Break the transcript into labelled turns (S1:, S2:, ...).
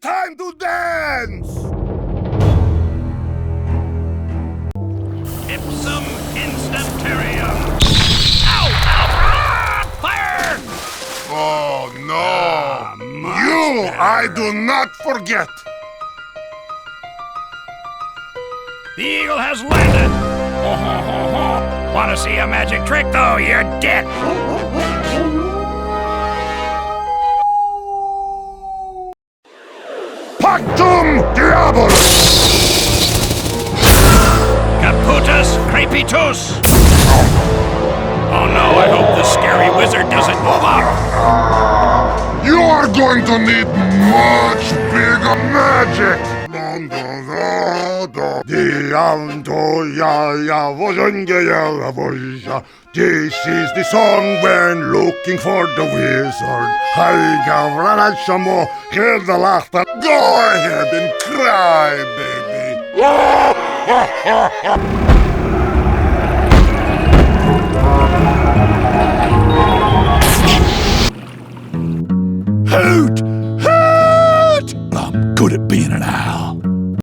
S1: time to dance!
S2: Ipsum instanterium. Ow! Ow! Ah! Fire!
S1: Oh no! You, I do not forget!
S2: The eagle has landed! Ho, ho, ho, ho. Want to see a magic trick, though? You're dead!
S1: Pactum Diabolus!
S2: Caputus crepitus! Oh no, I hope the scary wizard doesn't move up!
S1: You are going to need much bigger magic! This is the song when looking for the wizard. Go ahead and cry, baby.
S2: Hoot!